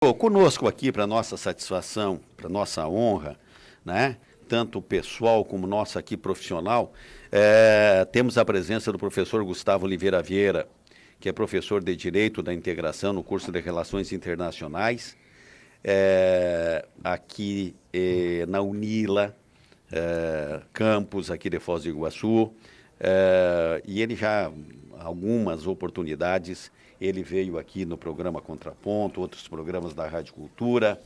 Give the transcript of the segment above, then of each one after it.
Conosco aqui, para nossa satisfação, para nossa honra, né? Tanto pessoal como nossa aqui profissional, temos a presença do professor Gustavo Oliveira Vieira, que é professor de Direito da Integração no curso de Relações Internacionais, aqui na UNILA, campus aqui de Foz do Iguaçu, e ele já, algumas oportunidades, ele veio aqui no programa Contraponto, outros programas da Rádio Cultura,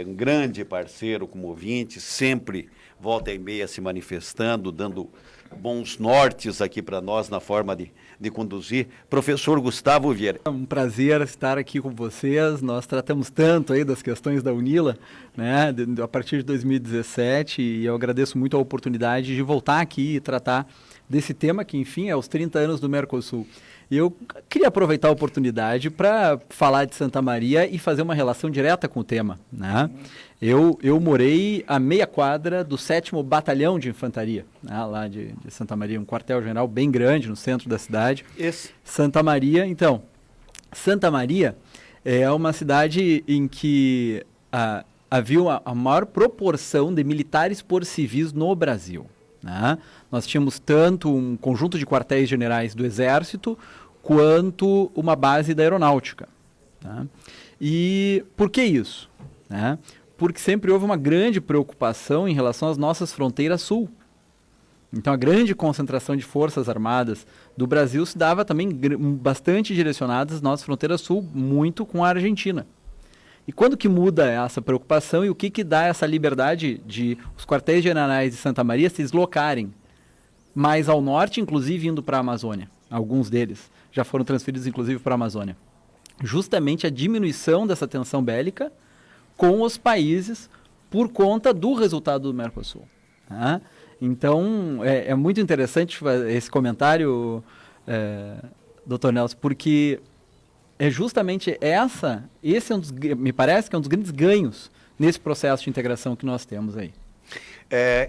um grande parceiro como ouvinte, sempre volta e meia se manifestando, dando bons nortes aqui para nós na forma de conduzir. Professor Gustavo Vieira. É um prazer estar aqui com vocês. Nós tratamos tanto aí das questões da UNILA, né, a partir de 2017, e eu agradeço muito a oportunidade de voltar aqui e tratar desse tema que, enfim, é os 30 anos do Mercosul. Eu queria aproveitar a oportunidade para falar de Santa Maria e fazer uma relação direta com o tema, né? Eu morei a meia quadra do 7º Batalhão de Infantaria, né, lá de Santa Maria, um quartel-general bem grande no centro da cidade. Esse. Santa Maria, então, Santa Maria é uma cidade em que havia a maior proporção de militares por civis no Brasil, né? Nós tínhamos tanto um conjunto de quartéis generais do Exército quanto uma base da Aeronáutica, tá? E por que isso, né? Porque sempre houve uma grande preocupação em relação às nossas fronteiras sul. Então a grande concentração de forças armadas do Brasil se dava também bastante direcionadas às nossas fronteiras sul, muito com a Argentina. E quando que muda essa preocupação e o que dá essa liberdade de os quartéis generais de Santa Maria se deslocarem mais ao norte, inclusive indo para a Amazônia? Alguns deles já foram transferidos, inclusive, para a Amazônia. Justamente a diminuição dessa tensão bélica com os países por conta do resultado do Mercosul, né? Então, é muito interessante esse comentário, Dr. Nelson, porque é justamente esse é me parece que é um dos grandes ganhos nesse processo de integração que nós temos aí.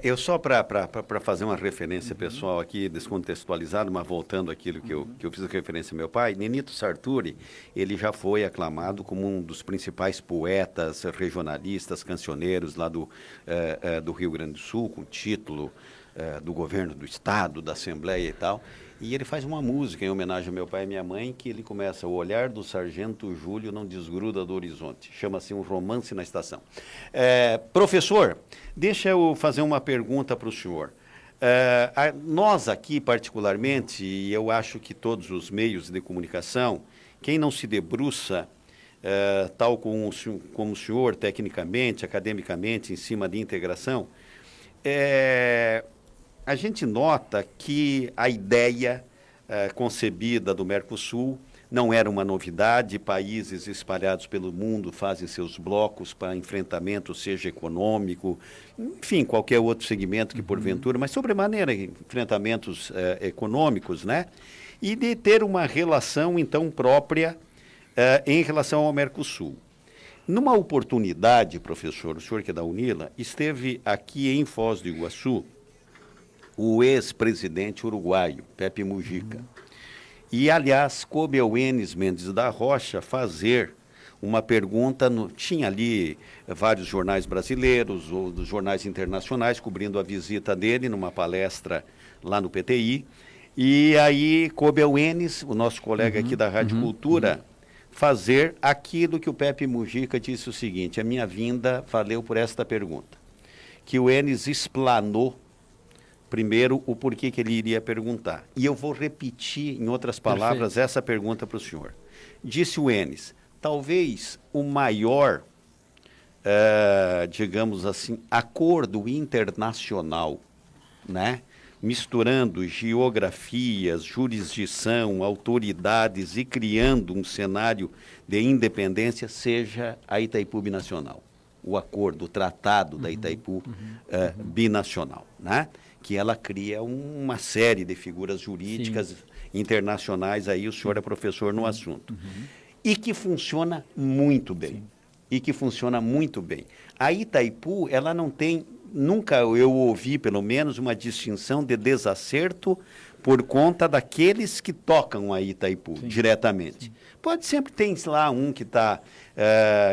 Eu só para fazer uma referência pessoal aqui, descontextualizado, mas voltando àquilo que eu fiz referência ao meu pai, Nenito Sarturi, ele já foi aclamado como um dos principais poetas, regionalistas, cancioneiros lá do Rio Grande do Sul, com título do governo do estado, da Assembleia e tal. E ele faz uma música em homenagem ao meu pai e minha mãe, que ele começa: o olhar do sargento Júlio não desgruda do horizonte. Chama-se Um Romance na Estação. Professor, deixa eu fazer uma pergunta para o senhor. Nós aqui, particularmente, e eu acho que todos os meios de comunicação, quem não se debruça, tal como o senhor, tecnicamente, academicamente, em cima de integração, a gente nota que a ideia concebida do Mercosul não era uma novidade. Países espalhados pelo mundo fazem seus blocos para enfrentamento, seja econômico, enfim, qualquer outro segmento que porventura, mas sobremaneira enfrentamentos econômicos, né? E de ter uma relação, então, própria em relação ao Mercosul. Numa oportunidade, professor, o senhor que é da UNILA, esteve aqui em Foz do Iguaçu o ex-presidente uruguaio, Pepe Mujica. E, aliás, coube ao Enes Mendes da Rocha fazer uma pergunta, tinha ali vários jornais brasileiros, ou dos jornais internacionais, cobrindo a visita dele numa palestra lá no PTI, e aí coube ao Enes, o nosso colega aqui da Rádio Cultura, fazer aquilo que o Pepe Mujica disse o seguinte: a minha vinda valeu por esta pergunta, que o Enes explanou primeiro o porquê que ele iria perguntar. E eu vou repetir, em outras palavras, essa pergunta para o senhor. Disse o Enes: talvez o maior, digamos assim, acordo internacional, né, misturando geografias, jurisdição, autoridades e criando um cenário de independência, seja a Itaipu Binacional. O acordo, o tratado da Itaipu Binacional, né? Que ela cria uma série de figuras jurídicas internacionais, aí o senhor é professor no assunto. E que funciona muito bem. E que funciona muito bem. A Itaipu, ela não tem, nunca eu ouvi, pelo menos, uma distinção de desacerto por conta daqueles que tocam a Itaipu diretamente. Sim. Pode sempre ter lá um que está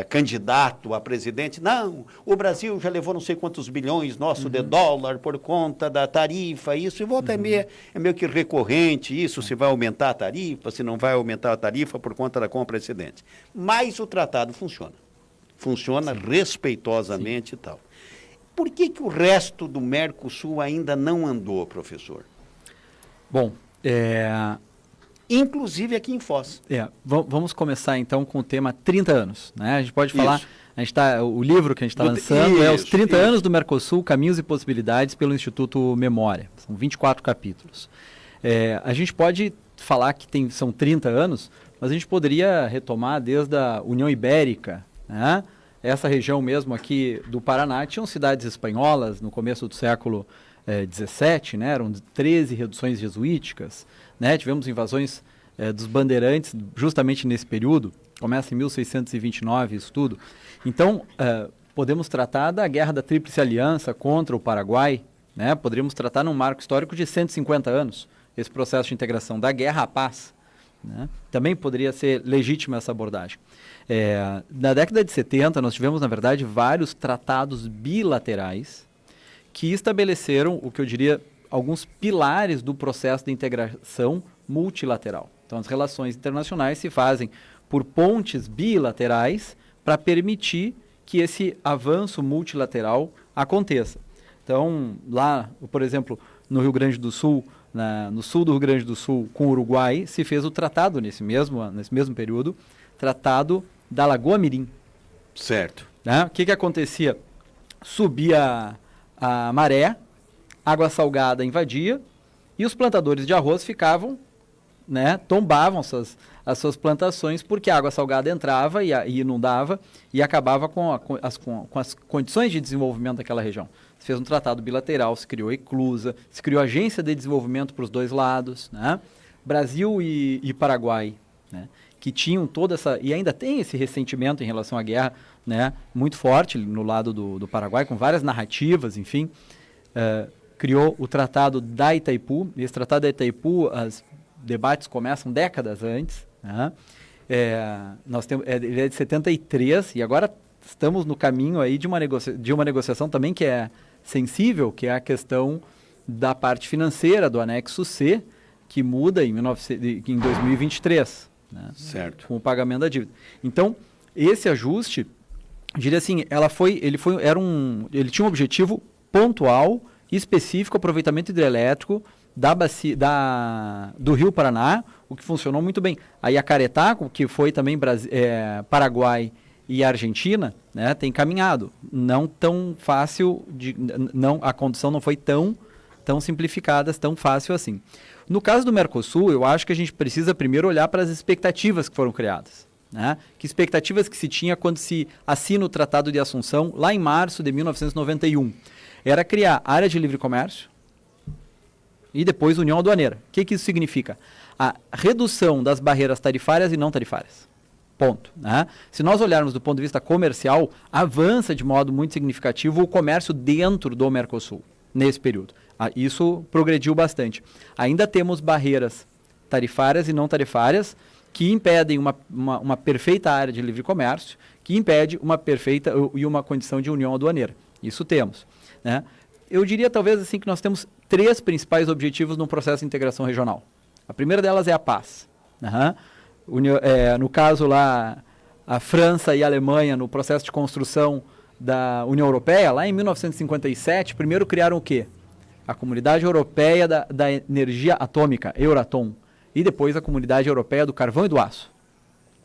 candidato a presidente. Não, o Brasil já levou não sei quantos bilhões nosso de dólar por conta da tarifa, isso, e volta é meio que recorrente isso, se vai aumentar a tarifa, se não vai aumentar a tarifa por conta da compra excedente. Mas o tratado funciona. Funciona respeitosamente e tal. Por que o resto do Mercosul ainda não andou, professor? Bom, inclusive aqui em Foz. Vamos começar então com o tema 30 anos. Né? A gente pode falar, o livro que a gente está lançando é os 30 anos do Mercosul, Caminhos e Possibilidades, pelo Instituto Memória. São 24 capítulos. A gente pode falar que são 30 anos, mas a gente poderia retomar desde a União Ibérica, né? Essa região mesmo aqui do Paraná, tinham cidades espanholas no começo do século XVII, né? Eram 13 reduções jesuíticas, né? Tivemos invasões dos bandeirantes justamente nesse período, começa em 1629 isso tudo. Então, podemos tratar da Guerra da Tríplice Aliança contra o Paraguai, né? Poderíamos tratar num marco histórico de 150 anos, esse processo de integração da guerra à paz. Né? Também poderia ser legítima essa abordagem. Na década de 70, nós tivemos, na verdade, vários tratados bilaterais que estabeleceram, o que eu diria, alguns pilares do processo de integração multilateral. Então, as relações internacionais se fazem por pontes bilaterais para permitir que esse avanço multilateral aconteça. Então, lá, por exemplo, no Rio Grande do Sul, no sul do Rio Grande do Sul, com o Uruguai, se fez o tratado, nesse mesmo período, Tratado da Lagoa Mirim. Certo. Né? O que acontecia? Subia a maré, água salgada invadia, e os plantadores de arroz ficavam, né, tombavam as suas plantações, porque a água salgada entrava e inundava e acabava com as condições de desenvolvimento daquela região. Se fez um tratado bilateral, se criou a Eclusa, se criou agência de desenvolvimento para os dois lados, né? Brasil e Paraguai, né, que tinham toda essa, e ainda tem esse ressentimento em relação à guerra, né, muito forte no lado do Paraguai, com várias narrativas, enfim, criou o Tratado da Itaipu. Esse Tratado da Itaipu, os debates começam décadas antes, né? Ele é de 73 e agora estamos no caminho aí de uma negociação também que é sensível, que é a questão da parte financeira do anexo C, que muda em 2023. Né? Certo. Com o pagamento da dívida. Então, esse ajuste, diria assim, ele tinha um objetivo pontual, específico, aproveitamento hidrelétrico do Rio Paraná, o que funcionou muito bem. A Yacaretá, que foi também Paraguai e Argentina, né, tem caminhado. Não tão fácil, a condição não foi tão simplificada, tão fácil assim. No caso do Mercosul, eu acho que a gente precisa primeiro olhar para as expectativas que foram criadas. Né? Que expectativas que se tinha quando se assina o Tratado de Assunção, lá em março de 1991. Era criar área de livre comércio e depois União Aduaneira. O que isso significa? A redução das barreiras tarifárias e não tarifárias. Ponto. Né? Se nós olharmos do ponto de vista comercial, avança de modo muito significativo o comércio dentro do Mercosul, nesse período. Isso progrediu bastante. Ainda temos barreiras tarifárias e não tarifárias que impedem uma perfeita área de livre comércio, que impede uma perfeita e uma condição de união aduaneira. Isso temos. Né? Eu diria talvez assim que nós temos 3 principais objetivos no processo de integração regional. A primeira delas é a paz. No caso lá, a França e a Alemanha, no processo de construção da União Europeia, lá em 1957, primeiro criaram o quê? A Comunidade Europeia da Energia Atômica, Euratom, e depois a Comunidade Europeia do Carvão e do Aço,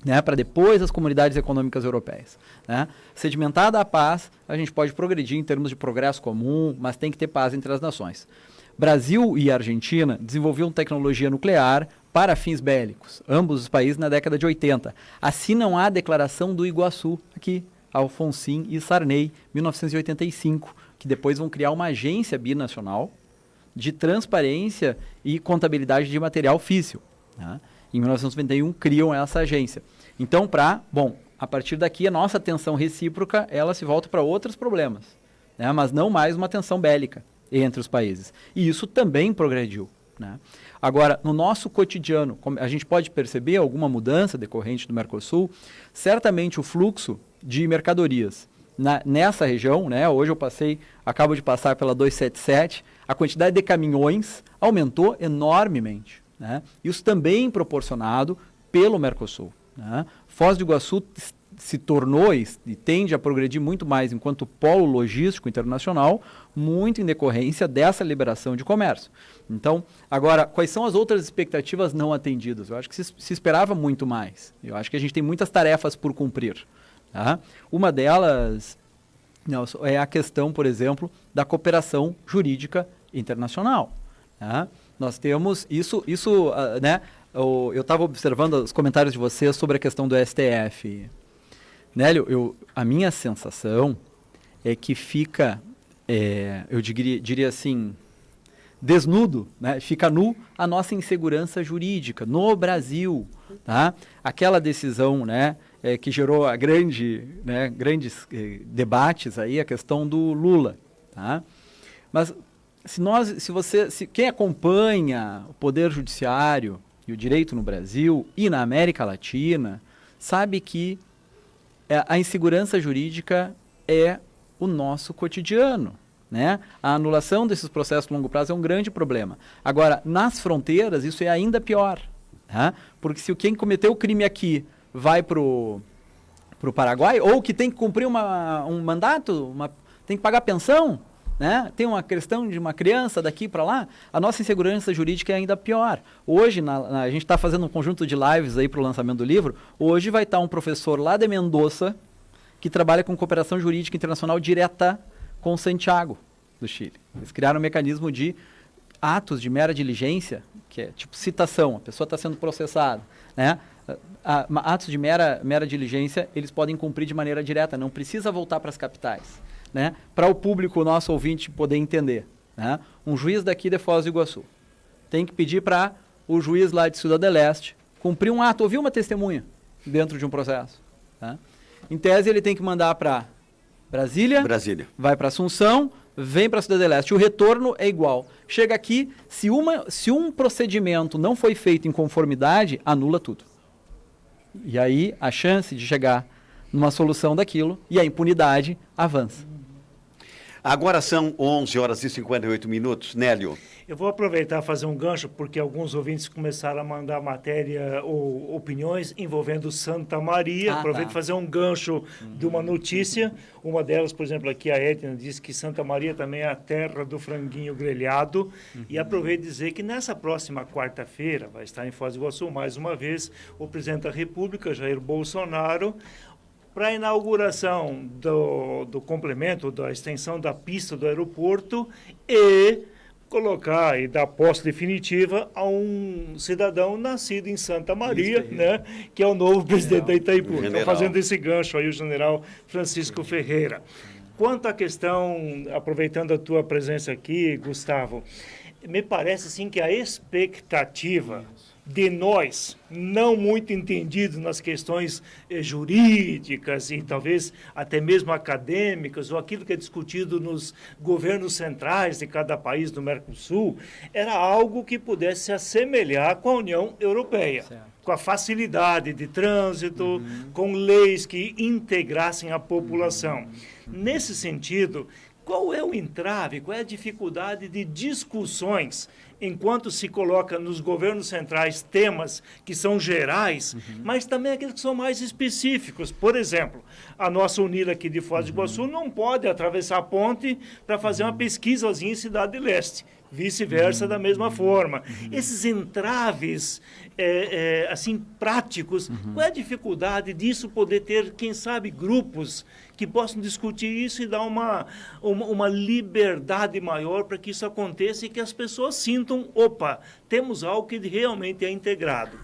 né, para depois as comunidades econômicas europeias. Né? Sedimentada a paz, a gente pode progredir em termos de progresso comum, mas tem que ter paz entre as nações. Brasil e Argentina desenvolviam tecnologia nuclear para fins bélicos, ambos os países na década de 80. Assinam a Declaração do Iguaçu, aqui, Alfonsín e Sarney, 1985, que depois vão criar uma agência binacional de transparência e contabilidade de material físico. Né? Em 1991, criam essa agência. Então, a partir daqui, a nossa tensão recíproca, ela se volta para outros problemas, né? Mas não mais uma tensão bélica entre os países. E isso também progrediu. Né? Agora, no nosso cotidiano, a gente pode perceber alguma mudança decorrente do Mercosul? Certamente o fluxo de mercadorias nessa região, né? Hoje acabo de passar pela 277, a quantidade de caminhões aumentou enormemente, né? Isso também proporcionado pelo Mercosul, né? Foz do Iguaçu se tornou e tende a progredir muito mais enquanto polo logístico internacional, muito em decorrência dessa liberação de comércio. Então, agora, quais são as outras expectativas não atendidas? Eu acho que se esperava muito mais. Eu acho que a gente tem muitas tarefas por cumprir. Tá? Uma delas, Nelson, é a questão, por exemplo, da cooperação jurídica internacional. Tá? Nós temos isso né? Eu estava observando os comentários de vocês sobre a questão do STF. Nélio, a minha sensação é que fica, eu diria assim, desnudo, né? Fica nu a nossa insegurança jurídica no Brasil. Tá? Aquela decisão, né, que gerou grandes debates aí, a questão do Lula. Tá? Mas quem acompanha o Poder Judiciário e o direito no Brasil e na América Latina, sabe que a insegurança jurídica é o nosso cotidiano, né? A anulação desses processos a longo prazo é um grande problema. Agora, nas fronteiras, isso é ainda pior, tá? Porque se quem cometeu o crime aqui vai para o Paraguai, ou que tem que cumprir um mandato, tem que pagar pensão, né? Tem uma questão de uma criança daqui para lá, a nossa insegurança jurídica é ainda pior. Hoje, a gente está fazendo um conjunto de lives aí para o lançamento do livro. Hoje vai estar um professor lá de Mendoza que trabalha com cooperação jurídica internacional direta com Santiago, do Chile. Eles criaram um mecanismo de atos de mera diligência, que é tipo citação, a pessoa está sendo processada, né? Atos de mera diligência, eles podem cumprir de maneira direta, não precisa voltar para as capitais. Né, para o público, o nosso ouvinte, poder entender. Né? Um juiz daqui de Foz do Iguaçu tem que pedir para o juiz lá de Cidade do Leste cumprir um ato, ouvir uma testemunha dentro de um processo. Tá? Em tese, ele tem que mandar para Brasília, vai para Assunção, vem para Cidade do Leste. O retorno é igual. Chega aqui, se um procedimento não foi feito em conformidade, anula tudo. E aí, a chance de chegar numa solução daquilo e a impunidade avança. Agora são 11 horas e 58 minutos. Nélio. Eu vou aproveitar e fazer um gancho, porque alguns ouvintes começaram a mandar matéria ou opiniões envolvendo Santa Maria. Aproveito e fazer um gancho de uma notícia. Uma delas, por exemplo, aqui a Edna diz que Santa Maria também é a terra do franguinho grelhado. E aproveito dizer que nessa próxima quarta-feira vai estar em Foz do Iguaçu, mais uma vez, o presidente da República, Jair Bolsonaro, para a inauguração do complemento, da extensão da pista do aeroporto e colocar e dar posse definitiva a um cidadão nascido em Santa Maria, né, que é o novo presidente da Itaipu. Então, fazendo esse gancho aí, o general Francisco Ferreira. Quanto à questão, aproveitando a tua presença aqui, Gustavo, me parece assim que a expectativa de nós, não muito entendidos nas questões jurídicas e talvez até mesmo acadêmicas, ou aquilo que é discutido nos governos centrais de cada país do Mercosul, era algo que pudesse se assemelhar com a União Europeia, com a facilidade de trânsito, com leis que integrassem a população. Nesse sentido, qual é o entrave, qual é a dificuldade de discussões enquanto se coloca nos governos centrais temas que são gerais, mas também aqueles que são mais específicos? Por exemplo, a nossa UNILA aqui de Foz do Iguaçu não pode atravessar a ponte para fazer uma pesquisazinha em Cidade do Leste. Vice-versa, da mesma forma. Esses entraves, assim, práticos, qual é a dificuldade disso poder ter, quem sabe, grupos que possam discutir isso e dar uma liberdade maior para que isso aconteça e que as pessoas sintam, opa, temos algo que realmente é integrado.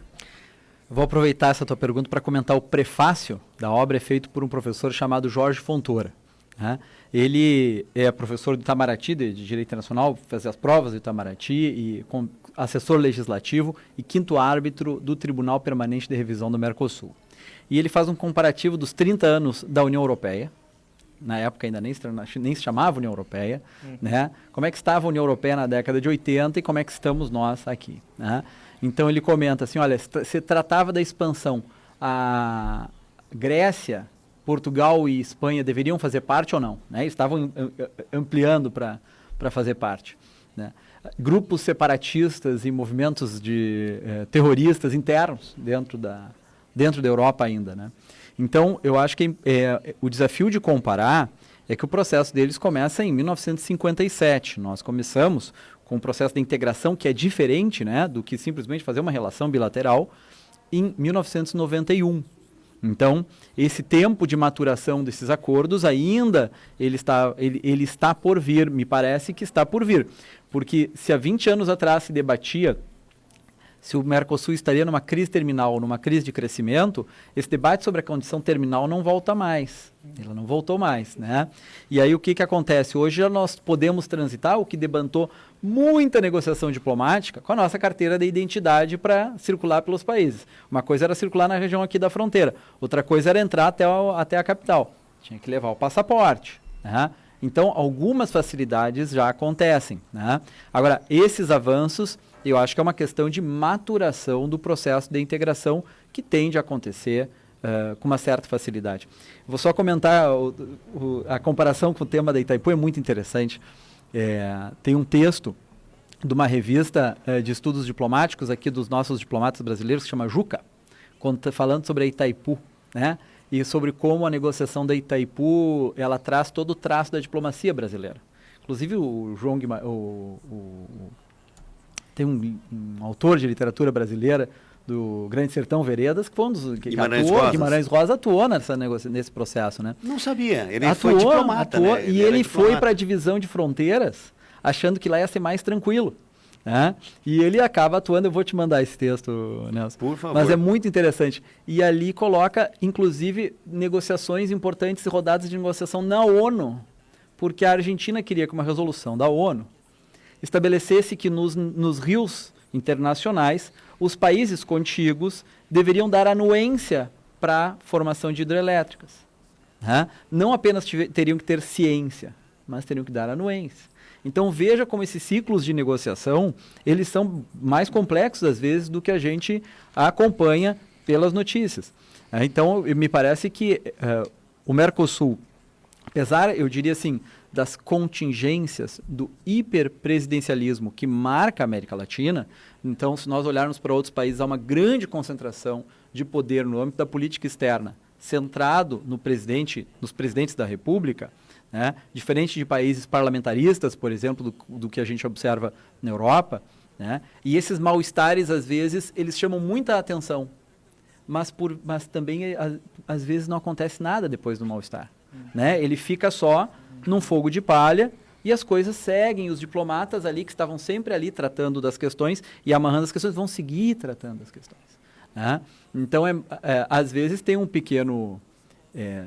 Vou aproveitar essa tua pergunta para comentar o prefácio da obra, feito por um professor chamado Jorge Fontoura. Né? Ele é professor do Itamaraty, de Direito Internacional, fez as provas do Itamaraty, e assessor legislativo e quinto árbitro do Tribunal Permanente de Revisão do Mercosul. E ele faz um comparativo dos 30 anos da União Europeia na época ainda nem se chamava União Europeia, né? Como é que estava a União Europeia na década de 80 e como é que estamos nós aqui, né? Então ele comenta assim, olha, se tratava da expansão, a Grécia, Portugal e Espanha deveriam fazer parte ou não, né? Estavam ampliando para fazer parte, né? Grupos separatistas e movimentos de terroristas internos dentro da Europa ainda, né? Então, eu acho que o desafio de comparar é que o processo deles começa em 1957. Nós começamos com um processo de integração que é diferente, né, do que simplesmente fazer uma relação bilateral em 1991. Então, esse tempo de maturação desses acordos ainda ele está por vir, me parece que está por vir. Porque se há 20 anos atrás se debatia se o Mercosul estaria numa crise terminal ou numa crise de crescimento, esse debate sobre a condição terminal não volta mais. Ela não voltou mais, né? E aí o que acontece? Hoje nós podemos transitar, o que debantou muita negociação diplomática, com a nossa carteira de identidade para circular pelos países. Uma coisa era circular na região aqui da fronteira, outra coisa era entrar até a capital. Tinha que levar o passaporte, né? Então, algumas facilidades já acontecem, né? Agora, esses avanços, eu acho que é uma questão de maturação do processo de integração que tende a acontecer com uma certa facilidade. Vou só comentar a comparação com o tema da Itaipu, é muito interessante. Tem um texto de uma revista de estudos diplomáticos aqui dos nossos diplomatas brasileiros, que se chama Juca, falando sobre a Itaipu, né? E sobre como a negociação da Itaipu, ela traz todo o traço da diplomacia brasileira. Inclusive o João Guimarães, tem um autor de literatura brasileira do Grande Sertão Veredas, que foi um dos que Guimarães Rosa atuou nesse processo, né? Não sabia, ele foi diplomata, né? E ele foi para a divisão de fronteiras, achando que lá ia ser mais tranquilo. Né? E ele acaba atuando, eu vou te mandar esse texto, Nelson. Por favor. Mas é muito interessante. E ali coloca, inclusive, negociações importantes e rodadas de negociação na ONU, porque a Argentina queria que uma resolução da ONU estabelecesse que nos rios internacionais, os países contíguos deveriam dar anuência para a formação de hidrelétricas. Né? Não apenas teriam que ter ciência, mas teriam que dar anuência. Então veja como esses ciclos de negociação, eles são mais complexos às vezes do que a gente acompanha pelas notícias. Então me parece que o Mercosul, apesar, eu diria assim, das contingências do hiperpresidencialismo que marca a América Latina, então se nós olharmos para outros países, há uma grande concentração de poder no âmbito da política externa, centrado nos presidentes da República, né? Diferente de países parlamentaristas, por exemplo, do que a gente observa na Europa, né? E esses mal-estares, às vezes, eles chamam muita atenção, mas também, às vezes, não acontece nada depois do mal-estar. Né? Ele fica só num fogo de palha e as coisas seguem. Os diplomatas ali, que estavam sempre ali tratando das questões e amarrando as questões, vão seguir tratando das questões. Né? Então, às vezes, tem um pequeno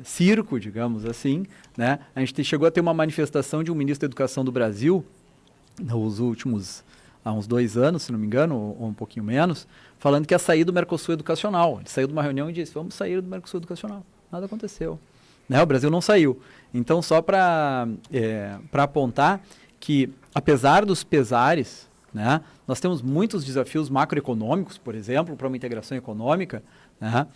circo, digamos assim, né? A gente chegou a ter uma manifestação de um ministro da Educação do Brasil, há uns 2 anos, se não me engano, ou um pouquinho menos, falando que ia sair do Mercosul Educacional. Ele saiu de uma reunião e disse, vamos sair do Mercosul Educacional. Nada aconteceu. Né? O Brasil não saiu. Então, só para apontar que, apesar dos pesares, né, nós temos muitos desafios macroeconômicos, por exemplo, para uma integração econômica, né?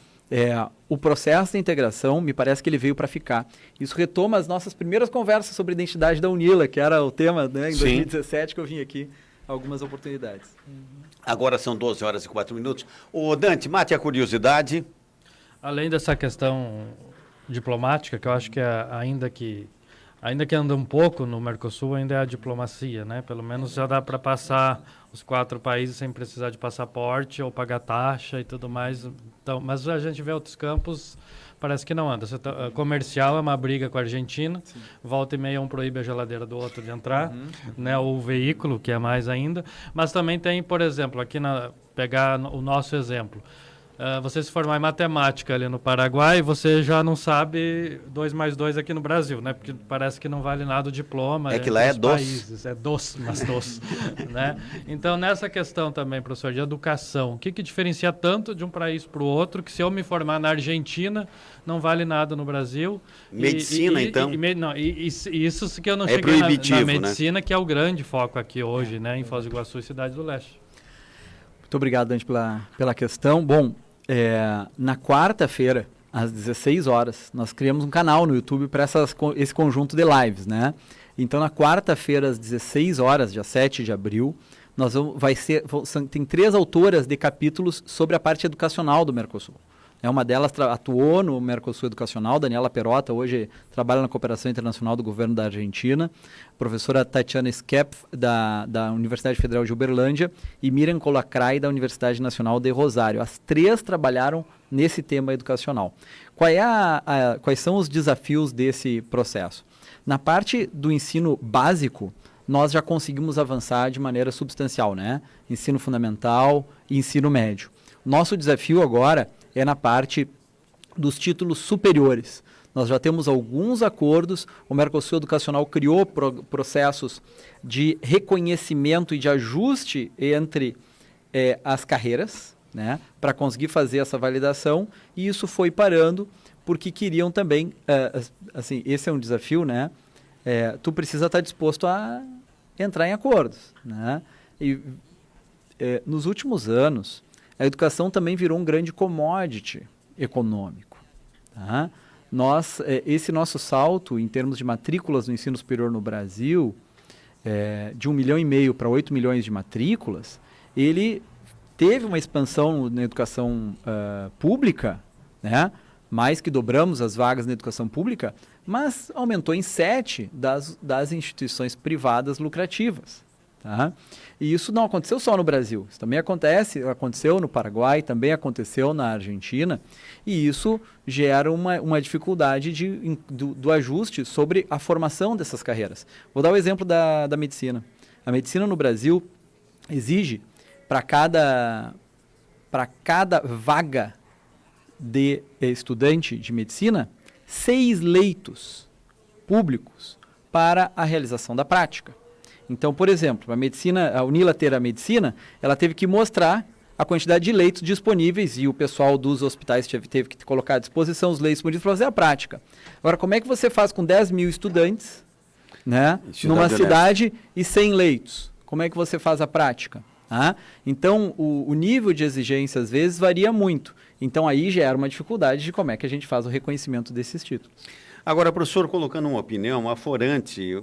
O processo de integração, me parece que ele veio para ficar. Isso retoma as nossas primeiras conversas sobre identidade da UNILA, que era o tema, né, em 2017, que eu vim aqui algumas oportunidades. Agora são 12h04. Ô Dante, mate a curiosidade. Além dessa questão diplomática, que eu acho que ainda que anda um pouco no Mercosul, ainda é a diplomacia, né? Pelo menos já dá para passar os 4 países sem precisar de passaporte ou pagar taxa e tudo mais. Então, mas a gente vê outros campos, parece que não anda. Comercial é uma briga com a Argentina, sim. Volta e meia um proíbe a geladeira do outro de entrar, né? Ou o veículo, que é mais ainda. Mas também tem, por exemplo, pegar o nosso exemplo. você se formar em matemática ali no Paraguai, você já não sabe 2 mais 2 aqui no Brasil, né? Porque parece que não vale nada o diploma. É que lá é doce. Países. É doce, mas doce. Né? Então, nessa questão também, professor, de educação, o que diferencia tanto de um país para o outro, que se eu me formar na Argentina, não vale nada no Brasil? Medicina, então? Isso que eu não é cheguei proibitivo, na medicina, né? Que é o grande foco aqui hoje, né? Em Foz do Iguaçu e Cidade do Leste. Muito obrigado, Dante, pela questão. Bom, na quarta-feira, às 16 horas, nós criamos um canal no YouTube para esse conjunto de lives, né? Então, na quarta-feira, às 16 horas, dia 7 de abril, tem 3 autoras de capítulos sobre a parte educacional do Mercosul. Uma delas atuou no Mercosul Educacional, Daniela Perota, hoje trabalha na Cooperação Internacional do Governo da Argentina, professora Tatiana Skepf, da Universidade Federal de Uberlândia, e Miriam Colacray, da Universidade Nacional de Rosário. As 3 trabalharam nesse tema educacional. Quais são os desafios desse processo? Na parte do ensino básico, nós já conseguimos avançar de maneira substancial, né? Ensino fundamental e ensino médio. Nosso desafio agora é na parte dos títulos superiores. Nós já temos alguns acordos, o Mercosul Educacional criou processos de reconhecimento e de ajuste entre as carreiras, né, para conseguir fazer essa validação, e isso foi parando porque queriam também, assim, esse é um desafio, né, tu precisa estar disposto a entrar em acordos, né, e nos últimos anos, a educação também virou um grande commodity econômico. Tá? Esse nosso salto em termos de matrículas no ensino superior no Brasil, de 1,5 milhão para 8 milhões de matrículas, ele teve uma expansão na educação pública, né? Mais que dobramos as vagas na educação pública, mas aumentou em 7 das instituições privadas lucrativas. Tá? E isso não aconteceu só no Brasil, isso também aconteceu no Paraguai, também aconteceu na Argentina, e isso gera uma dificuldade do ajuste sobre a formação dessas carreiras. Vou dar o exemplo da medicina. A medicina no Brasil exige, para cada vaga de estudante de medicina, 6 leitos públicos para a realização da prática. Então, por exemplo, a Unila ter a medicina, ela teve que mostrar a quantidade de leitos disponíveis e o pessoal dos hospitais teve que colocar à disposição os leitos disponíveis para fazer a prática. Agora, como é que você faz com 10 mil estudantes, né, numa cidade e 100 leitos? Como é que você faz a prática? Então, o nível de exigência, às vezes, varia muito. Então, aí gera uma dificuldade de como é que a gente faz o reconhecimento desses títulos. Agora, professor, colocando uma opinião aforante,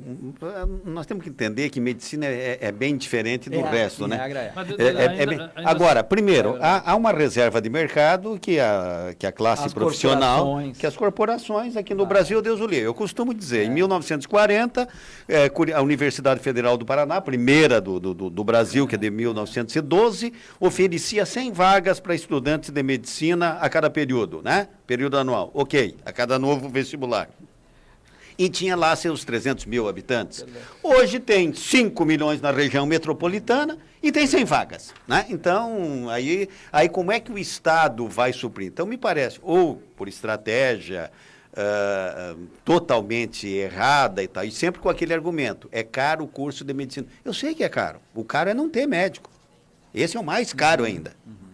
nós temos que entender que medicina é bem diferente do resto, né? Agora, primeiro, há uma reserva de mercado que a classe profissional, que as corporações aqui no Brasil, Deus o livre. Eu costumo dizer, em 1940, a Universidade Federal do Paraná, a primeira do Brasil, que é de 1912, oferecia 100 vagas para estudantes de medicina a cada período, né? Período anual, ok, a cada novo vestibular. E tinha lá seus 300 mil habitantes. Hoje tem 5 milhões na região metropolitana e tem 100 vagas. Né? Então, aí como é que o Estado vai suprir? Então, me parece, ou por estratégia totalmente errada e tal, e sempre com aquele argumento, é caro o curso de medicina. Eu sei que é caro, o caro é não ter médico. Esse é o mais caro ainda.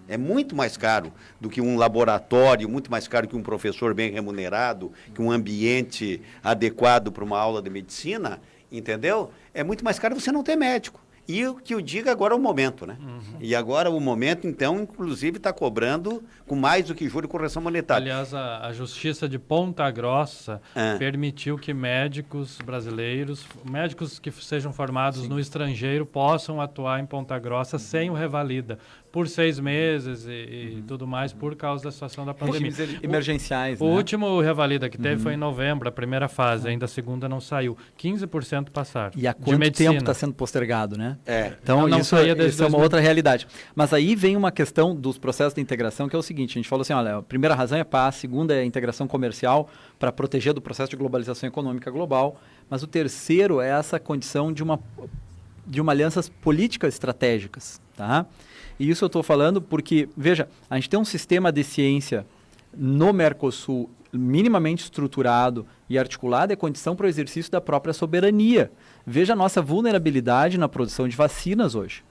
É muito mais caro do que um laboratório, muito mais caro que um professor bem remunerado, que um ambiente adequado para uma aula de medicina, entendeu? É muito mais caro você não ter médico. E o que eu digo agora é o momento, né? E agora o momento, então, inclusive, está cobrando com mais do que juros e correção monetária. Aliás, a Justiça de Ponta Grossa permitiu que médicos brasileiros, médicos que sejam formados no estrangeiro, possam atuar em Ponta Grossa sem o revalida, por 6 meses e tudo mais, por causa da situação da pandemia. Emergenciais, O último revalida que teve foi em novembro, a primeira fase, ainda a segunda não saiu. 15% passaram. E há quanto tempo está sendo postergado, né? Então, não isso é uma outra realidade. Mas aí vem uma questão dos processos de integração, que é o seguinte, a gente falou assim, olha, a primeira razão é paz, a segunda é a integração comercial, para proteger do processo de globalização econômica global, mas o terceiro é essa condição de uma de uma alianças políticas estratégicas, tá? E isso eu estou falando porque, veja, a gente tem um sistema de ciência no Mercosul minimamente estruturado e articulado, é condição para o exercício da própria soberania. Veja a nossa vulnerabilidade na produção de vacinas hoje.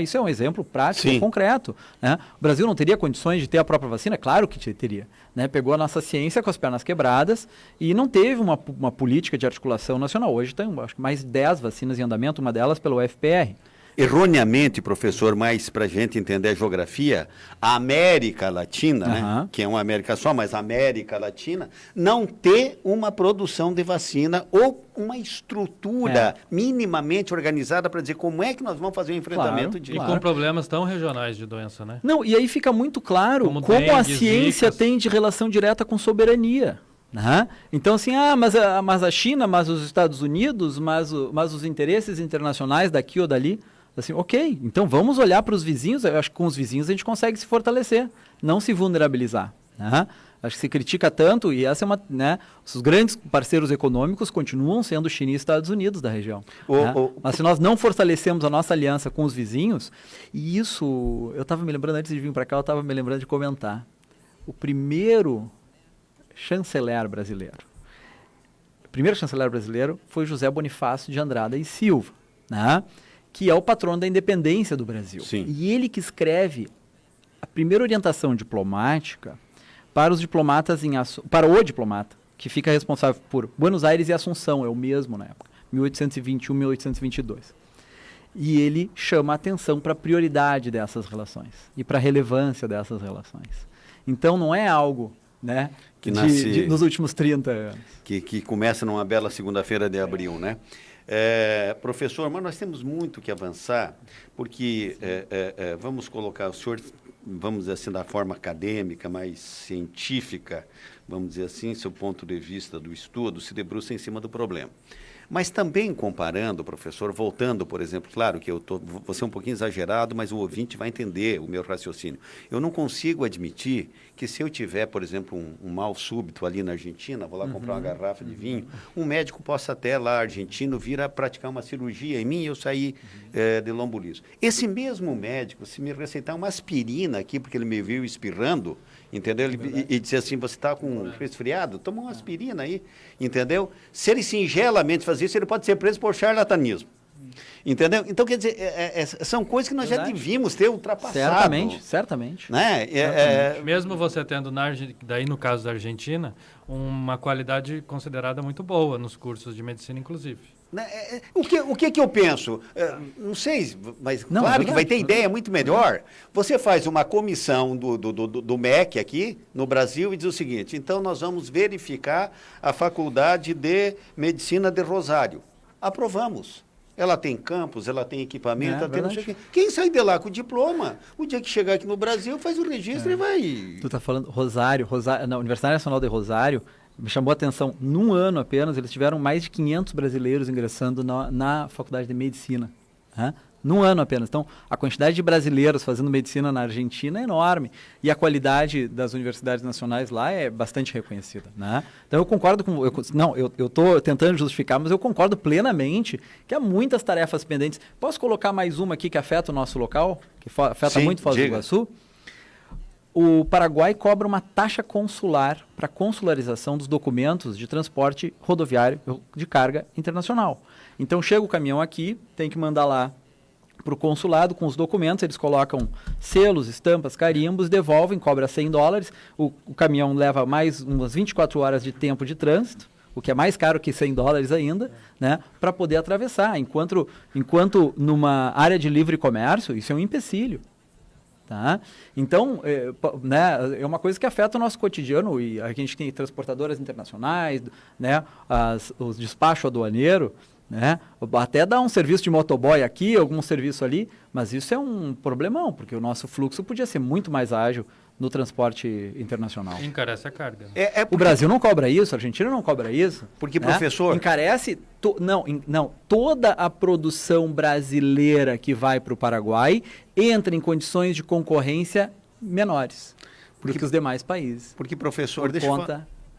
Isso é um exemplo prático e concreto. Né? O Brasil não teria condições de ter a própria vacina? Claro que teria. Né? Pegou a nossa ciência com as pernas quebradas e não teve uma política de articulação nacional. Hoje tem, acho que mais 10 vacinas em andamento, uma delas pelo UFPR. Erroneamente, professor, mas para a gente entender a geografia, a América Latina, né, que é uma América só, mas a América Latina, não ter uma produção de vacina ou uma estrutura minimamente organizada para dizer como é que nós vamos fazer o enfrentamento disso. E com problemas tão regionais de doença, né? Não, e aí fica muito claro como a ciência tem de relação direta com soberania. Então, assim, mas a China, mas os Estados Unidos, mas os interesses internacionais daqui ou dali... Assim, ok, então vamos olhar para os vizinhos, eu acho que com os vizinhos a gente consegue se fortalecer, não se vulnerabilizar. Né? Acho que se critica tanto, e essa é uma, né, os grandes parceiros econômicos continuam sendo China e Estados Unidos da região. Mas se nós não fortalecemos a nossa aliança com os vizinhos, e isso, eu estava me lembrando, antes de vir para cá, eu estava me lembrando de comentar, o primeiro chanceler brasileiro foi José Bonifácio de Andrada e Silva, né? Que é o patrono da independência do Brasil. Sim. E ele que escreve a primeira orientação diplomática para os diplomatas para o diplomata, que fica responsável por Buenos Aires e Assunção, é o mesmo na época, 1821, 1822. E ele chama a atenção para a prioridade dessas relações e para a relevância dessas relações. Então não é algo, né, que nasce, nos últimos 30 anos. Que começa numa bela segunda-feira de abril, né? Professor, mas nós temos muito que avançar, porque vamos colocar o senhor, vamos dizer assim, da forma acadêmica, mais científica, vamos dizer assim, seu ponto de vista do estudo, se debruça em cima do problema. Mas também comparando, professor, voltando, por exemplo, claro que vou ser um pouquinho exagerado, mas o ouvinte vai entender o meu raciocínio. Eu não consigo admitir que se eu tiver, por exemplo, um mal súbito ali na Argentina, vou lá comprar uma garrafa de vinho, um médico possa até lá, argentino, vir a praticar uma cirurgia em mim e eu sair de lombo liso. Esse mesmo médico, se me receitar uma aspirina aqui, porque ele me viu espirrando, entendeu? E disse assim, você está com um resfriado? Toma uma aspirina aí, entendeu? Se ele singelamente fazer isso, ele pode ser preso por charlatanismo. Entendeu? Então, quer dizer, são coisas que nós já devíamos ter ultrapassado. Certamente. Né? Mesmo você tendo, daí no caso da Argentina, uma qualidade considerada muito boa nos cursos de medicina, inclusive. O que eu penso? Não sei, mas claro que vai ter ideia muito melhor. Você faz uma comissão do MEC aqui no Brasil e diz o seguinte, então nós vamos verificar a Faculdade de Medicina de Rosário. Aprovamos. Ela tem campus, ela tem equipamento, ela tem não sei o quê. Quem sai de lá com o diploma, o dia que chegar aqui no Brasil, faz o registro e vai... Tu está falando Rosário, na Universidade Nacional de Rosário, me chamou a atenção, num ano apenas, eles tiveram mais de 500 brasileiros ingressando na Faculdade de Medicina. Num ano apenas. Então, a quantidade de brasileiros fazendo medicina na Argentina é enorme. E a qualidade das universidades nacionais lá é bastante reconhecida. Né? Então, eu concordo com... Eu estou tentando justificar, mas eu concordo plenamente que há muitas tarefas pendentes. Posso colocar mais uma aqui que afeta o nosso local? Que afeta muito Foz do Iguaçu? O Paraguai cobra uma taxa consular para consularização dos documentos de transporte rodoviário de carga internacional. Então, chega o caminhão aqui, tem que mandar lá para o consulado com os documentos, eles colocam selos, estampas, carimbos, devolvem, cobra $100, o caminhão leva mais umas 24 horas de tempo de trânsito, o que é mais caro que $100 ainda, né, para poder atravessar, enquanto numa área de livre comércio, isso é um empecilho. Tá? Então, é uma coisa que afeta o nosso cotidiano, e a gente tem transportadoras internacionais, né, os despachos aduaneiro, né? Até dá um serviço de motoboy aqui, algum serviço ali, mas isso é um problemão, porque o nosso fluxo podia ser muito mais ágil no transporte internacional. Encarece a carga. O Brasil não cobra isso, a Argentina não cobra isso. Porque, professor... Encarece... toda a produção brasileira que vai para o Paraguai entra em condições de concorrência menores do que os demais países. Porque, professor,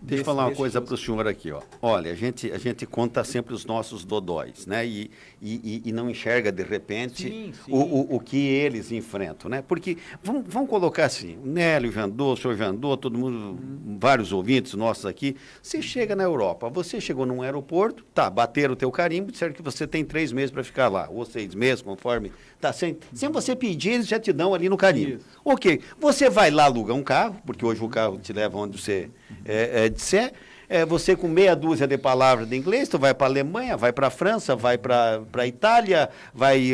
Deixa eu falar uma coisa para o senhor aqui, ó. Olha, a gente conta sempre os nossos dodóis, né? E não enxerga, de repente, o que eles enfrentam, né? Porque, vamos colocar assim, o Nélio, o Jandô, o senhor Jandô, todo mundo, vários ouvintes nossos aqui, você chega na Europa, você chegou num aeroporto, tá, bateram o teu carimbo, disseram que você tem 3 meses para ficar lá, ou 6 meses, conforme, tá, sem você pedir, eles já te dão ali no carimbo. Isso. Ok, você vai lá alugar um carro, porque hoje o carro te leva onde você disser, você com meia dúzia de palavras de inglês, tu vai para a Alemanha, vai para a França, vai para a Itália,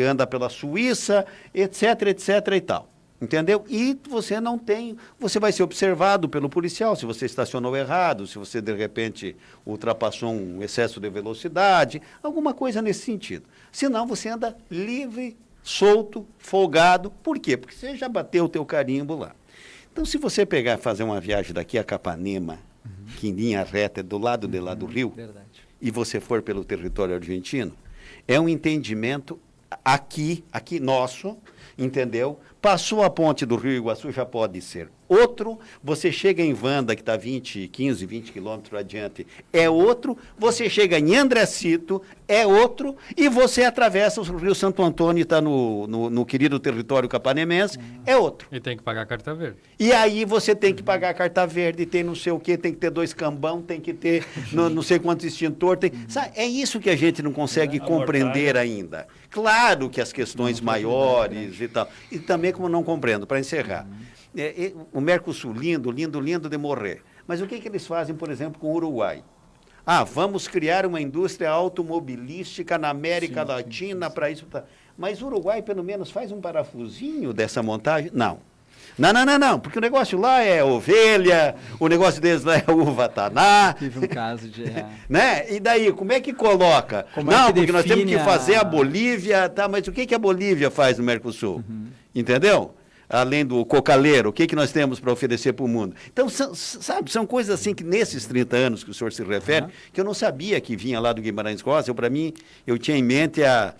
anda pela Suíça, etc, etc e tal. Entendeu? E você vai ser observado pelo policial se você estacionou errado, se você de repente ultrapassou um excesso de velocidade, alguma coisa nesse sentido. Senão você anda livre, solto, folgado. Por quê? Porque você já bateu o teu carimbo lá. Então, se você pegar e fazer uma viagem daqui a Capanema, que em linha reta é do lado de lá do rio, verdade, e você for pelo território argentino, é um entendimento aqui nosso, entendeu? Passou a ponte do Rio Iguaçu, já pode ser outro. Você chega em Vanda, que está 15, 20 quilômetros adiante, é outro. Você chega em Andrecito, é outro. E você atravessa o Rio Santo Antônio e está no querido território capanemense, é outro. E tem que pagar a carta verde. E aí você tem que pagar a carta verde, tem não sei o quê, tem que ter 2 cambão, tem que ter não sei quantos extintor. Sabe, é isso que a gente não consegue compreender ainda. Claro que as questões maiores e tal. E também, como não compreendo, para encerrar, o Mercosul, lindo de morrer. Mas o que eles fazem, por exemplo, com o Uruguai? Vamos criar uma indústria automobilística na América Latina para isso. Mas o Uruguai, pelo menos, faz um parafusinho dessa montagem? Não. Não, porque o negócio lá é ovelha, o negócio deles lá é uva taná. Tive um caso de... né? E daí, como é que coloca? Porque nós temos que fazer a Bolívia, tá? Mas o que a Bolívia faz no Mercosul? Entendeu? Além do cocaleiro, o que nós temos para oferecer para o mundo? Então, são coisas assim que nesses 30 anos que o senhor se refere, que eu não sabia que vinha lá do Guimarães Rosa. Para mim, eu tinha em mente a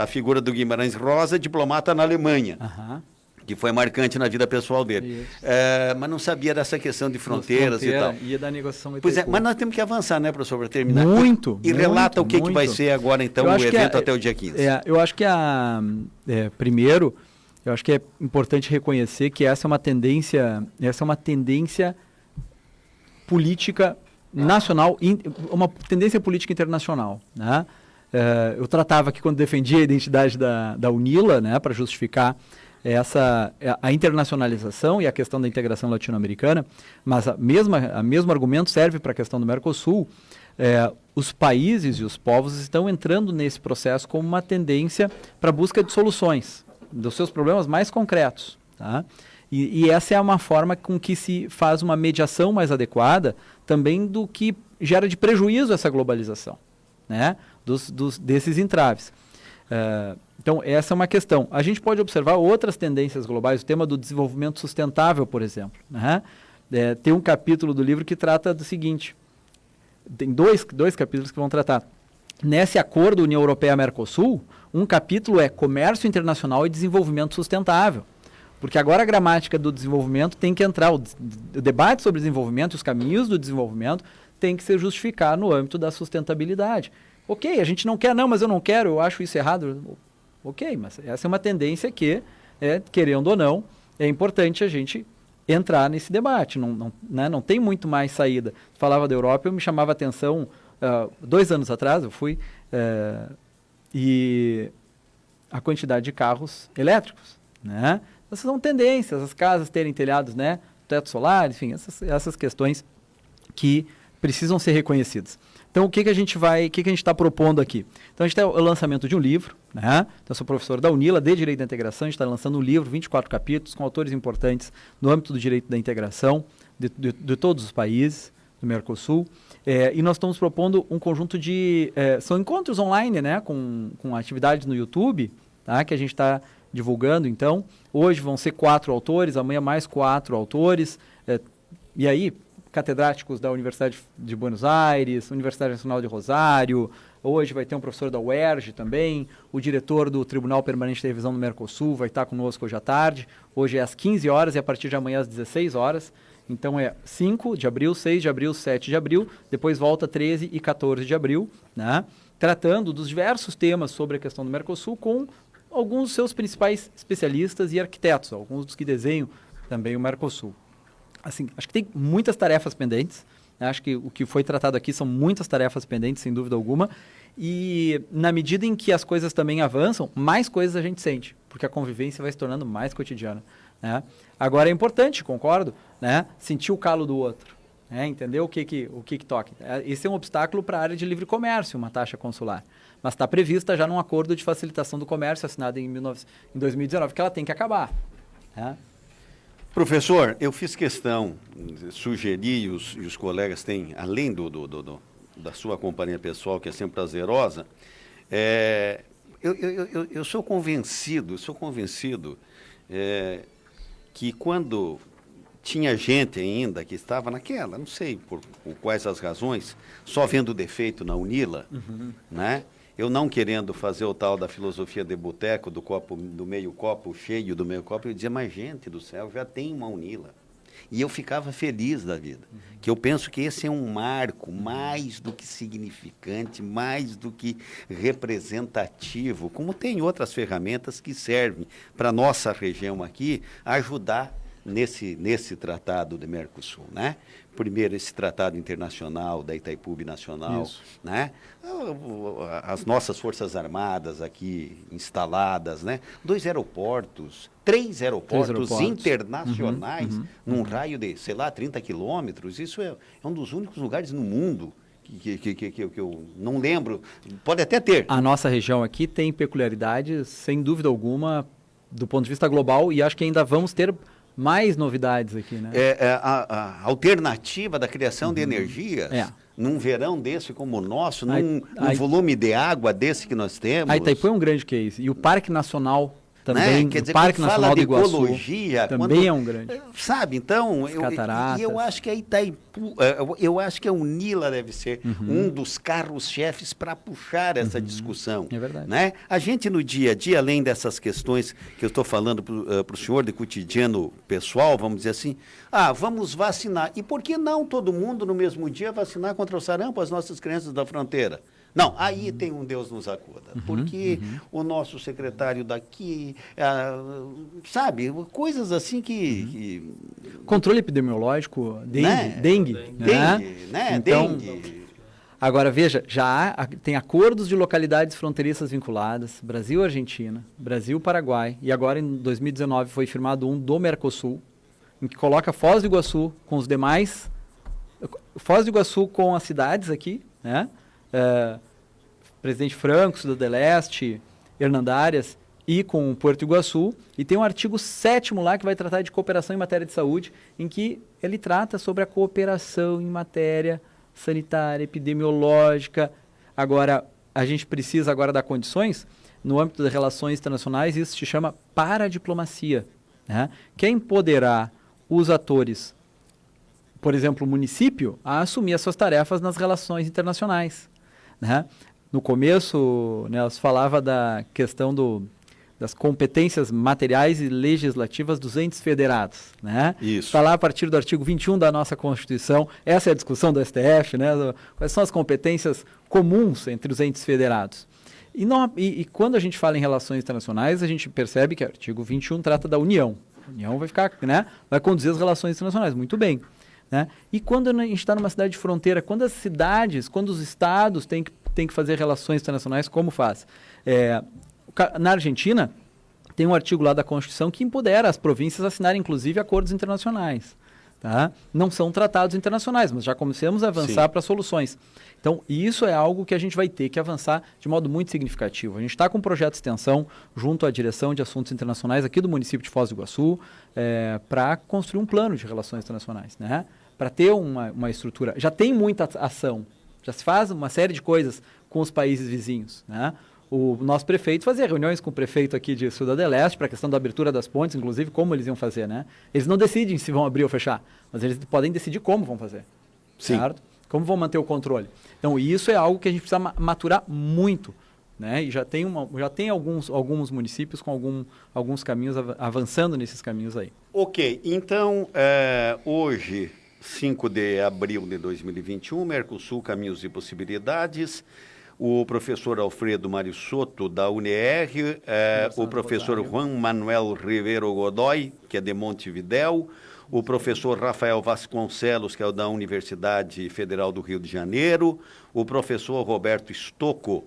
figura do Guimarães Rosa, diplomata na Alemanha. Que foi marcante na vida pessoal dele. Mas não sabia dessa questão de fronteiras e tal. Ia da negociação. Pois é, mas nós temos que avançar, né, professor, para terminar. Muito. E relata o que vai ser agora, então, o evento até o dia 15. Eu acho que primeiro, eu acho que é importante reconhecer que essa é uma tendência política nacional, uma tendência política internacional, né? Eu tratava aqui quando defendia a identidade da UNILA, né, para justificar a internacionalização e a questão da integração latino-americana, mas o mesmo argumento serve para a questão do Mercosul. Os países e os povos estão entrando nesse processo como uma tendência para a busca de soluções dos seus problemas mais concretos. Tá? E essa é uma forma com que se faz uma mediação mais adequada também do que gera de prejuízo essa globalização, né? Desses entraves. Então, essa é uma questão. A gente pode observar outras tendências globais, o tema do desenvolvimento sustentável, por exemplo. Né? Tem um capítulo do livro que trata do seguinte, tem dois capítulos que vão tratar. Nesse acordo União Europeia-Mercosul, um capítulo é comércio internacional e desenvolvimento sustentável. Porque agora a gramática do desenvolvimento tem que entrar, o debate sobre desenvolvimento e os caminhos do desenvolvimento tem que se justificar no âmbito da sustentabilidade. Ok, a gente não quer, mas eu não quero, eu acho isso errado. Ok, mas essa é uma tendência que, querendo ou não, é importante a gente entrar nesse debate. Não tem muito mais saída. Falava da Europa, eu me chamava a atenção, 2 anos atrás eu fui, e a quantidade de carros elétricos. Né? Essas são tendências, as casas terem telhados, né, teto solar, enfim, essas questões que precisam ser reconhecidas. Então, o que a gente está propondo aqui? Então, a gente tem o lançamento de um livro, né? Então, eu sou professor da UNILA, de Direito da Integração, a gente está lançando um livro, 24 capítulos, com autores importantes no âmbito do direito da integração, de todos os países do Mercosul, e nós estamos propondo um conjunto de... são encontros online, né? Com atividades no YouTube, tá? Que a gente está divulgando, então. Hoje vão ser 4 autores, amanhã mais 4 autores, e aí... catedráticos da Universidade de Buenos Aires, Universidade Nacional de Rosário, hoje vai ter um professor da UERJ também, o diretor do Tribunal Permanente de Revisão do Mercosul vai estar conosco hoje à tarde, hoje é às 15 horas e a partir de amanhã às 16 horas, Então é 5 de abril, 6 de abril, 7 de abril, depois volta 13 e 14 de abril, né? Tratando dos diversos temas sobre a questão do Mercosul com alguns dos seus principais especialistas e arquitetos, alguns dos que desenham também o Mercosul. Assim, acho que tem muitas tarefas pendentes, né? Acho que o que foi tratado aqui são muitas tarefas pendentes, sem dúvida alguma, e na medida em que as coisas também avançam, mais coisas a gente sente, porque a convivência vai se tornando mais cotidiana, né? Agora é importante, concordo, né? Sentir o calo do outro, né? Entender o que toca. Esse é um obstáculo para a área de livre comércio, uma taxa consular. Mas está prevista já num acordo de facilitação do comércio assinado em 2019, que ela tem que acabar, né? Professor, eu fiz questão, sugeri, e os colegas têm, além da sua companhia pessoal, que é sempre prazerosa, eu sou convencido que quando tinha gente ainda que estava naquela, não sei por quais as razões, só vendo defeito na UNILA, né? Eu não querendo fazer o tal da filosofia de boteco, do meio copo cheio, do meio copo, eu dizia, mas gente do céu, já tem uma UNILA. E eu ficava feliz da vida, que eu penso que esse é um marco mais do que significante, mais do que representativo, como tem outras ferramentas que servem para a nossa região aqui ajudar nesse tratado de Mercosul, né? Primeiro, esse tratado internacional da Itaipu Nacional, né? As nossas forças armadas aqui instaladas, né? 2 aeroportos, 3 aeroportos internacionais, num raio de, sei lá, 30 quilômetros. Isso é um dos únicos lugares no mundo que eu não lembro. Pode até ter. A nossa região aqui tem peculiaridades, sem dúvida alguma, do ponto de vista global, e acho que ainda vamos ter mais novidades aqui, né? A alternativa da criação de energias, num verão desse como o nosso, num volume de água desse que nós temos. A Itaipu é um grande case. E o Parque Nacional também, né? Quer dizer, o Parque Nacional do Iguaçu ecologia, também é um grande. Sabe, então, eu acho que a Itaipu, eu acho que a UNILA deve ser um dos carros-chefes para puxar essa discussão. É verdade. Né? A gente no dia a dia, além dessas questões que eu estou falando para o senhor de cotidiano pessoal, vamos dizer assim, vamos vacinar. E por que não todo mundo no mesmo dia vacinar contra o sarampo as nossas crianças da fronteira? Não, aí tem um Deus nos acuda, porque o nosso secretário daqui, sabe, coisas assim que... Controle epidemiológico, dengue. Né? Então, dengue. Agora, veja, tem acordos de localidades fronteiriças vinculadas, Brasil-Argentina, Brasil-Paraguai, e agora em 2019 foi firmado um do Mercosul, em que coloca Foz do Iguaçu com os demais, Foz do Iguaçu com as cidades aqui, né? Presidente Franco, Cidade do Leste, Hernandárias e com Porto Iguaçu, e tem um artigo 7º lá que vai tratar de cooperação em matéria de saúde, em que ele trata sobre a cooperação em matéria sanitária, epidemiológica. Agora, a gente precisa agora dar condições, no âmbito das relações internacionais, isso se chama paradiplomacia, né? Que é empoderar os atores, por exemplo, o município, a assumir as suas tarefas nas relações internacionais, né? No começo, né, se falava da questão das competências materiais e legislativas dos entes federados, né? Isso. Está lá a partir do artigo 21 da nossa Constituição, essa é a discussão do STF, né? Quais são as competências comuns entre os entes federados. E quando a gente fala em relações internacionais, a gente percebe que o artigo 21 trata da União. A União vai ficar, né, vai conduzir as relações internacionais, muito bem. Né? E quando a gente está numa cidade de fronteira, quando as cidades, quando os estados têm que fazer relações internacionais, como faz? Na Argentina, tem um artigo lá da Constituição que empodera as províncias a assinarem, inclusive, acordos internacionais. Tá? Não são tratados internacionais, mas já começamos a avançar para soluções. Então, isso é algo que a gente vai ter que avançar de modo muito significativo. A gente está com um projeto de extensão junto à Direção de Assuntos Internacionais aqui do município de Foz do Iguaçu para construir um plano de relações internacionais, né? Para ter uma estrutura. Já tem muita ação, já se faz uma série de coisas com os países vizinhos, né? O nosso prefeito fazia reuniões com o prefeito aqui de Cidade do Leste para a questão da abertura das pontes, inclusive como eles iam fazer, né? Eles não decidem se vão abrir ou fechar, mas eles podem decidir como vão fazer, certo? Como vão manter o controle. Então, isso é algo que a gente precisa maturar muito né? E já tem alguns municípios com alguns caminhos avançando nesses caminhos aí. Ok, então, hoje, 5 de abril de 2021, Mercosul, Caminhos e Possibilidades, o professor Alfredo Mário Soto, da UNER, o professor Juan Manuel Rivero Godoy, que é de Montevidéu, o professor Rafael Vasconcelos, que é da Universidade Federal do Rio de Janeiro, o professor Roberto Stocco,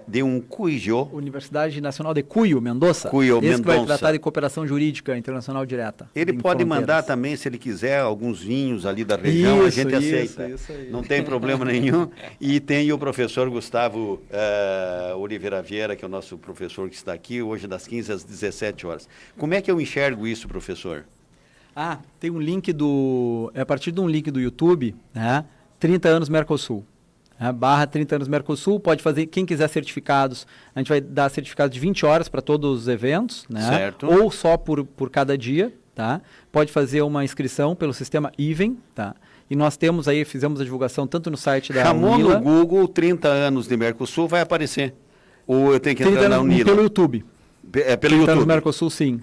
de Cuyo. Universidade Nacional de Cuyo, Mendoza. Cuyo, Esse que vai Mendonça. tratar de cooperação jurídica internacional direta. Ele em pode fronteiras. mandar também, se ele quiser, alguns vinhos ali da região, a gente aceita. Isso aí. Não tem problema nenhum. E tem o professor Gustavo Oliveira Vieira, que é o nosso professor que está aqui, hoje das 15 às 17 horas. Como é que eu enxergo isso, professor? Tem um link a partir de um link do YouTube, né? 30 anos Mercosul. / 30 anos Mercosul, pode fazer, quem quiser certificados, a gente vai dar certificado de 20 horas para todos os eventos, né? Certo. Ou só por cada dia, tá? Pode fazer uma inscrição pelo sistema Even, tá? E nós fizemos a divulgação tanto no site da Chamou Unila, no Google 30 anos de Mercosul, vai aparecer. Ou eu tenho que 30 entrar na anos Unila? pelo YouTube. Pelo 30 anos YouTube. Mercosul, sim.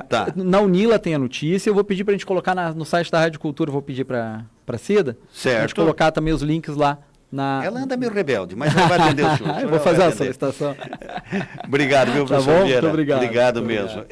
Tá. Na Unila tem a notícia, eu vou pedir para a gente colocar no site da Rádio Cultura, vou pedir para a Cida, Certo. a gente colocar também os links lá. Ela anda meio rebelde, mas ela vai atender o senhor. Eu vou fazer a solicitação. Obrigado, viu, Tá professor bom? Vieira? Muito obrigado. Obrigado Muito mesmo. obrigado.